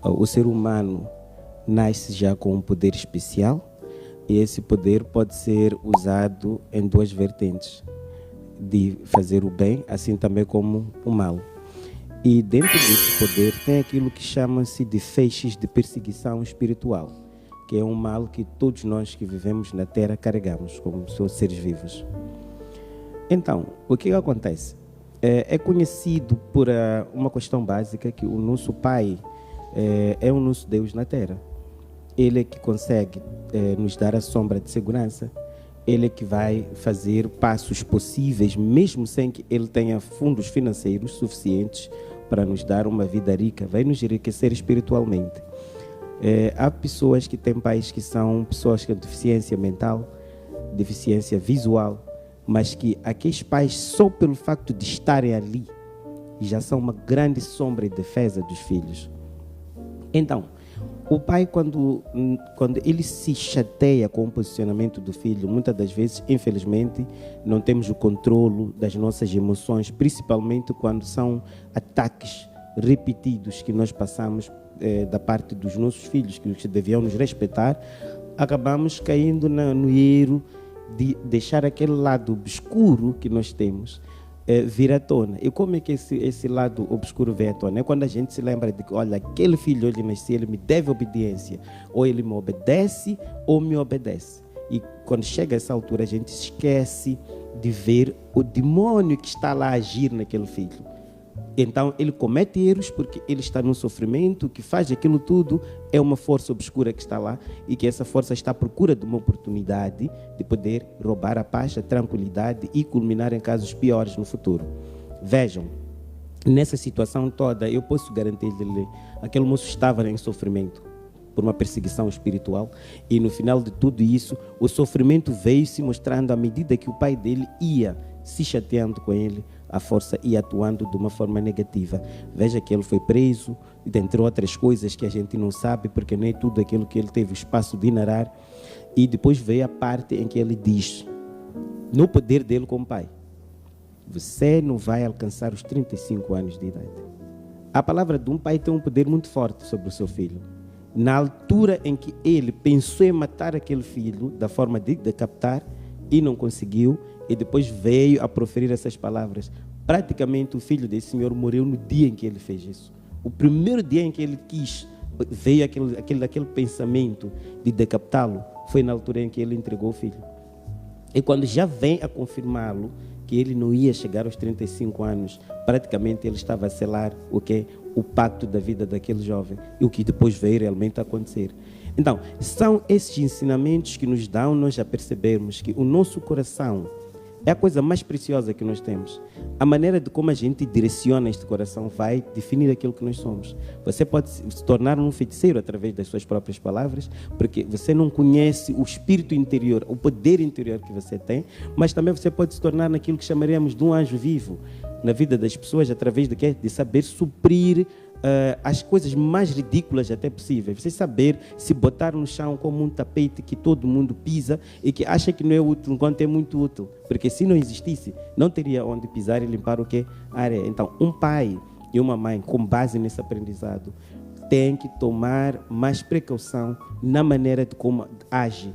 O ser humano nasce já com um poder especial e esse poder pode ser usado em duas vertentes, de fazer o bem, assim também como o mal. E dentro desse poder tem aquilo que chama-se de feixes de perseguição espiritual, que é um mal que todos nós que vivemos na Terra carregamos como seres vivos. Então, o que acontece? É conhecido por uma questão básica que o nosso Pai é o nosso Deus na Terra. Ele é que consegue nos dar a sombra de segurança. Ele é que vai fazer passos possíveis, mesmo sem que ele tenha fundos financeiros suficientes para nos dar uma vida rica. Vai nos enriquecer espiritualmente. Há pessoas que têm pais que são pessoas com deficiência mental, deficiência visual, mas que aqueles pais, só pelo facto de estarem ali, já são uma grande sombra e defesa dos filhos. Então, o pai, quando ele se chateia com o posicionamento do filho, muitas das vezes, infelizmente, não temos o controle das nossas emoções, principalmente quando são ataques repetidos que nós passamos da parte dos nossos filhos, que deviam nos respeitar, acabamos caindo no erro de deixar aquele lado obscuro que nós temos vir à tona. E como é que esse lado obscuro vem à tona? É quando a gente se lembra de que, olha, aquele filho, ele nasceu, ele me deve obediência. Ou ele me obedece, ou me obedece. E quando chega essa altura, a gente esquece de ver o demônio que está lá a agir naquele filho. Então, ele comete erros porque ele está no sofrimento, que faz aquilo tudo, é uma força obscura que está lá e que essa força está à procura de uma oportunidade de poder roubar a paz, a tranquilidade e culminar em casos piores no futuro. Vejam, nessa situação toda, eu posso garantir-lhe, aquele moço estava em sofrimento por uma perseguição espiritual e no final de tudo isso, o sofrimento veio se mostrando à medida que o pai dele ia se chateando com ele, a força ia atuando de uma forma negativa. Veja que ele foi preso, dentre outras coisas que a gente não sabe, porque não é tudo aquilo que ele teve o espaço de narrar. E depois veio a parte em que ele diz, no poder dele como pai, você não vai alcançar os 35 anos de idade. A palavra de um pai tem um poder muito forte sobre o seu filho. Na altura em que ele pensou em matar aquele filho, da forma de decapitar, e não conseguiu, e depois veio a proferir essas palavras. Praticamente o filho desse senhor morreu no dia em que ele fez isso. O primeiro dia em que ele quis, veio aquele pensamento de decapitá-lo, foi na altura em que ele entregou o filho. E quando já vem a confirmá-lo, que ele não ia chegar aos 35 anos, praticamente ele estava a selar o pacto da vida daquele jovem, e o que depois veio realmente a acontecer. Então, são esses ensinamentos que nos dão nós a percebermos que o nosso coração é a coisa mais preciosa que nós temos. A maneira de como a gente direciona este coração vai definir aquilo que nós somos. Você pode se tornar um feiticeiro através das suas próprias palavras, porque você não conhece o espírito interior, o poder interior que você tem, mas também você pode se tornar naquilo que chamaríamos de um anjo vivo na vida das pessoas, através de quê? De saber suprir as coisas mais ridículas até possíveis. Você saber se botar no chão como um tapete que todo mundo pisa e que acha que não é útil, enquanto é muito útil. Porque se não existisse, não teria onde pisar e limpar o quê? A areia. Então, um pai e uma mãe, com base nesse aprendizado, têm que tomar mais precaução na maneira de como age.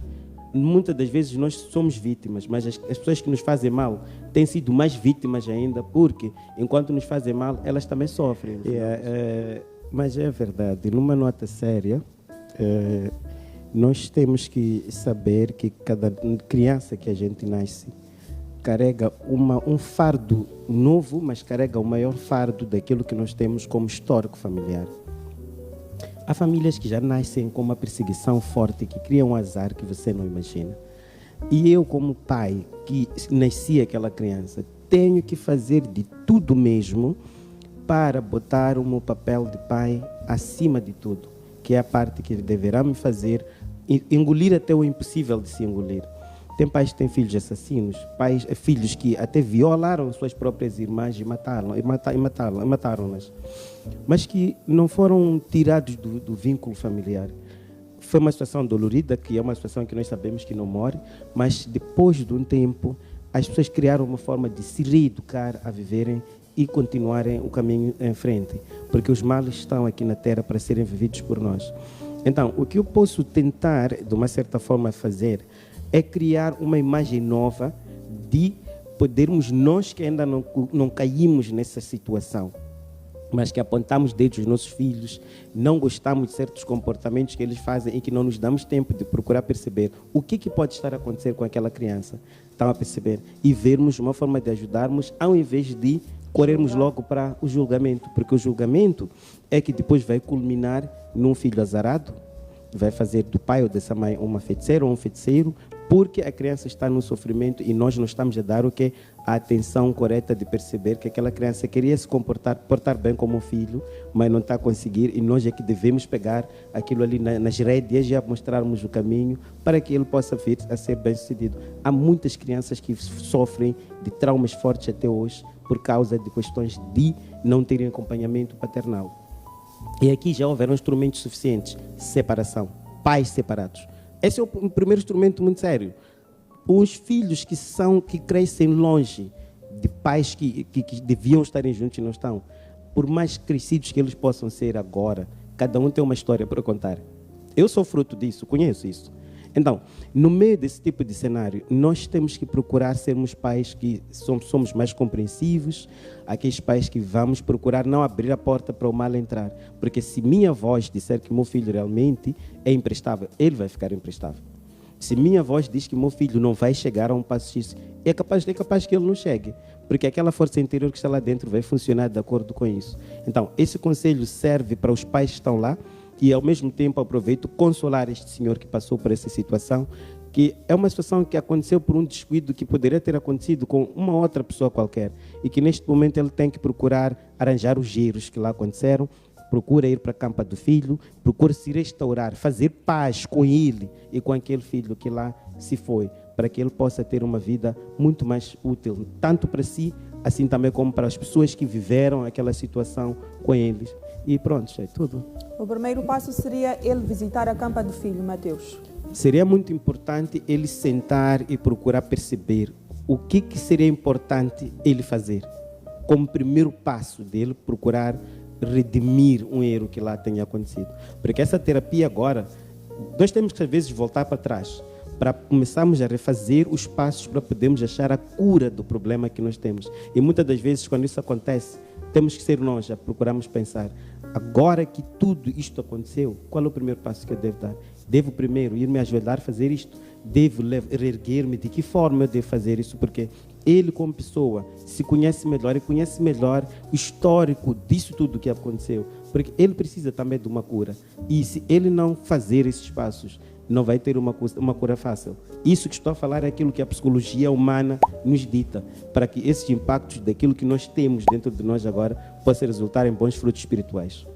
Muitas das vezes nós somos vítimas, mas as pessoas que nos fazem mal têm sido mais vítimas ainda, porque enquanto nos fazem mal, elas também sofrem. Mas é verdade, numa nota séria, nós temos que saber que cada criança que a gente nasce carrega um fardo novo, mas carrega o maior fardo daquilo que nós temos como histórico familiar. Há famílias que já nascem com uma perseguição forte, que criam um azar que você não imagina. E eu, como pai, que nasci aquela criança, tenho que fazer de tudo mesmo para botar o meu papel de pai acima de tudo, que é a parte que deverá me fazer engolir até o impossível de se engolir. Tem pais que têm filhos assassinos, filhos que até violaram suas próprias irmãs e mataram-nas, mas que não foram tirados do vínculo familiar. Foi uma situação dolorida, que é uma situação que nós sabemos que não morre, mas depois de um tempo, as pessoas criaram uma forma de se reeducar a viverem e continuarem o caminho em frente, porque os males estão aqui na Terra para serem vividos por nós. Então, o que eu posso tentar, de uma certa forma, fazer é criar uma imagem nova de podermos, nós que ainda não caímos nessa situação, mas que apontamos dedos aos nossos filhos, não gostamos de certos comportamentos que eles fazem e que não nos damos tempo de procurar perceber o que pode estar a acontecer com aquela criança. Estão a perceber? E vermos uma forma de ajudarmos, ao invés de corrermos logo para o julgamento, porque o julgamento é que depois vai culminar num filho azarado, vai fazer do pai ou dessa mãe uma feiticeira ou um feiticeiro, porque a criança está no sofrimento e nós não estamos a dar o que? A atenção correta de perceber que aquela criança queria se portar bem como filho, mas não está a conseguir, e nós é que devemos pegar aquilo ali nas rédeas e mostrarmos o caminho para que ele possa vir a ser bem-sucedido. Há muitas crianças que sofrem de traumas fortes até hoje por causa de questões de não terem acompanhamento paternal. E aqui já houveram instrumentos suficientes: separação, pais separados. Esse é o primeiro instrumento muito sério. Os filhos que crescem longe de pais que deviam estarem juntos e não estão, por mais crescidos que eles possam ser agora, cada um tem uma história para contar. Eu sou fruto disso, conheço isso. Então, no meio desse tipo de cenário, nós temos que procurar sermos pais que somos mais compreensivos, aqueles pais que vamos procurar não abrir a porta para o mal entrar. Porque se minha voz disser que meu filho realmente é imprestável, ele vai ficar imprestável. Se minha voz diz que meu filho não vai chegar a um passo X, é capaz que ele não chegue, porque aquela força interior que está lá dentro vai funcionar de acordo com isso. Então, esse conselho serve para os pais que estão lá, e ao mesmo tempo aproveito consolar este senhor que passou por essa situação, que é uma situação que aconteceu por um descuido que poderia ter acontecido com uma outra pessoa qualquer, e que neste momento ele tem que procurar arranjar os giros que lá aconteceram, procura ir para a campa do filho, procura se restaurar, fazer paz com ele e com aquele filho que lá se foi, para que ele possa ter uma vida muito mais útil, tanto para si, assim também como para as pessoas que viveram aquela situação com eles. E pronto, é tudo. O primeiro passo seria ele visitar a campa do filho, Mateus. Seria muito importante ele sentar e procurar perceber o que seria importante ele fazer. Como primeiro passo dele, procurar redimir um erro que lá tenha acontecido. Porque essa terapia agora, nós temos que às vezes voltar para trás, para começarmos a refazer os passos para podermos achar a cura do problema que nós temos. E muitas das vezes, quando isso acontece, temos que ser nós a procurarmos pensar: agora que tudo isto aconteceu, qual é o primeiro passo que eu devo dar? Devo primeiro ir me ajoelhar a fazer isto? Devo reerguer-me? De que forma eu devo fazer isso? Porque ele, como pessoa, se conhece melhor e conhece melhor o histórico disso tudo que aconteceu. Porque ele precisa também de uma cura. E se ele não fazer esses passos, não vai ter uma cura fácil. Isso que estou a falar é aquilo que a psicologia humana nos dita, para que esses impactos daquilo que nós temos dentro de nós agora possam resultar em bons frutos espirituais.